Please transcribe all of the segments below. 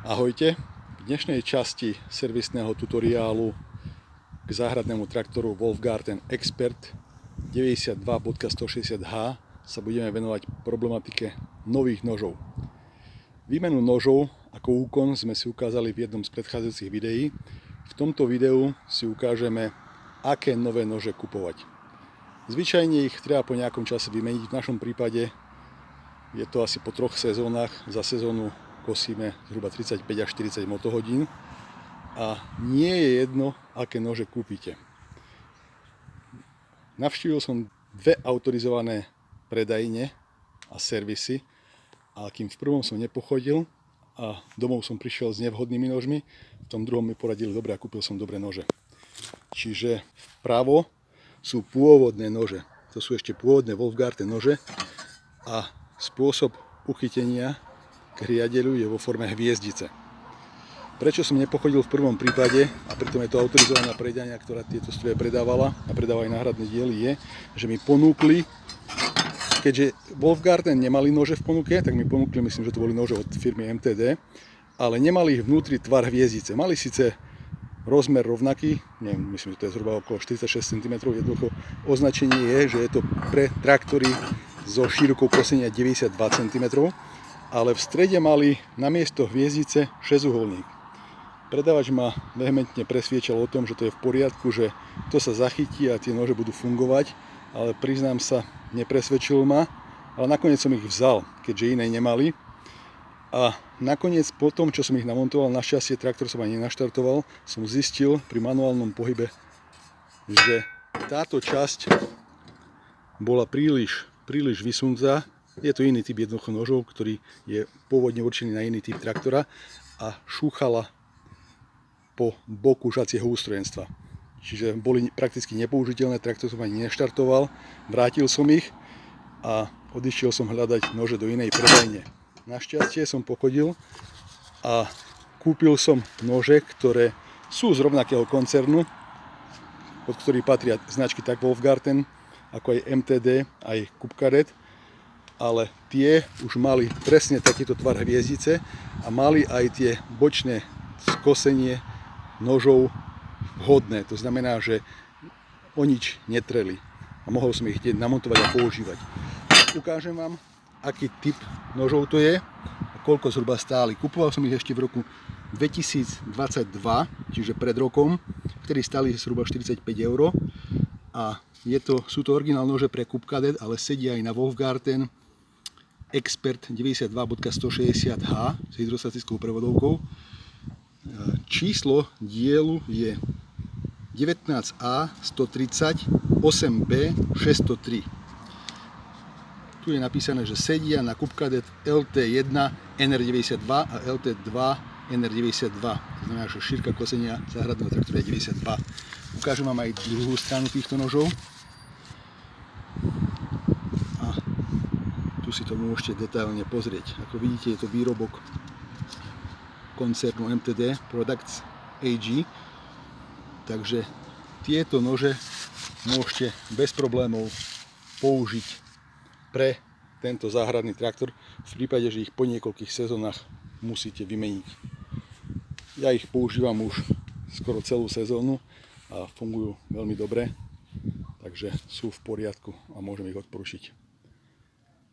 Ahojte, v dnešnej časti servisného tutoriálu k záhradnému traktoru Wolfgarten Expert 92.160H sa budeme venovať problematike nových nožov. Výmenu nožov ako úkon sme si ukázali v jednom z predchádzajúcich videí. V tomto videu si ukážeme, aké nové nože kupovať. Zvyčajne ich treba po nejakom čase vymeniť, v našom prípade je to asi po 3 sezónach. Za sezónu kosíme zhruba 35 až 40 motohodín a nie je jedno, aké nože kúpite. Navštívil som 2 autorizované predajne a servisy, a kým v prvom som nepochodil a domov som prišiel s nevhodnými nožmi, v tom druhom mi poradili dobre a kúpil som dobré nože. Čiže vpravo sú pôvodné nože, to sú ešte pôvodné Wolfgarten nože a spôsob uchytenia k riadeľu je vo forme hviezdice. Prečo som nepochodil v prvom prípade, a pritom je to autorizovaná predajňa, ktorá tieto stroje predávala a predáva aj náhradné diely, je, že mi ponúkli, keďže Wolfgarten nemali nože v ponuke, tak mi ponúkli, myslím, že to boli nože od firmy MTD, ale nemali vnútri tvar hviezdice. Mali síce rozmer rovnaký, neviem, myslím, že to je zhruba okolo 46 cm, jednoducho označenie je, že je to pre traktory so širokou kosenia 92 cm, ale v strede mali namiesto hviezdice 6-uholník. Predávač ma vehementne presviečal o tom, že to je v poriadku, že to sa zachytí a tie nože budú fungovať, ale priznám sa, nepresvedčil ma, ale nakoniec som ich vzal, keďže iné nemali. A nakoniec po tom, čo som ich namontoval, našťastie traktor som ani naštartoval, som zistil pri manuálnom pohybe, že táto časť bola príliš vysunutá. Je to iný typ jednoducho nožov, ktorý je pôvodne určený na iný typ traktora a šúchala po boku žacieho ústrojenstva. Čiže boli prakticky nepoužiteľné, traktor som ani neštartoval, vrátil som ich a odišiel som hľadať nože do inej predajne. Našťastie som pochodil a kúpil som nože, ktoré sú z rovnakého koncernu, pod ktorý patria značky tak Wolfgarten, ako aj MTD, aj Kupkadet, ale tie už mali presne takýto tvar hviezdice a mali aj tie bočné skosenie nožov vhodné. To znamená, že o nič netreli a mohol som ich namontovať a používať. Ukážem vám, aký typ nožov to je a koľko zhruba stáli. Kupoval som ich ešte v roku 2022, čiže pred rokom, ktorí stáli zhruba 45 €. A sú to originálne nože pre Kupkadet, ale sedia aj na Wolfgarten Expert 92.160H s hydrostatickou prevodovkou. Číslo dielu je 19A 130 8B 603. Tu je napísané, že sedia na Kupkadet LT1 NR92 a LT2 NR92. To znamená, že šírka kosenia záhradného traktora je 92. Ukážem vám aj druhú stranu týchto nožov. A tu si to môžete detailne pozrieť. Ako vidíte, je to výrobok koncernu MTD Products AG. Takže tieto nože môžete bez problémov použiť pre tento záhradný traktor v prípade, že ich po niekoľkých sezónach musíte vymeniť. Ja ich používam už skoro celú sezónu a fungujú veľmi dobre, takže sú v poriadku a môžem ich odporučiť.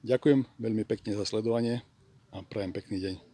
Ďakujem veľmi pekne za sledovanie a prajem pekný deň.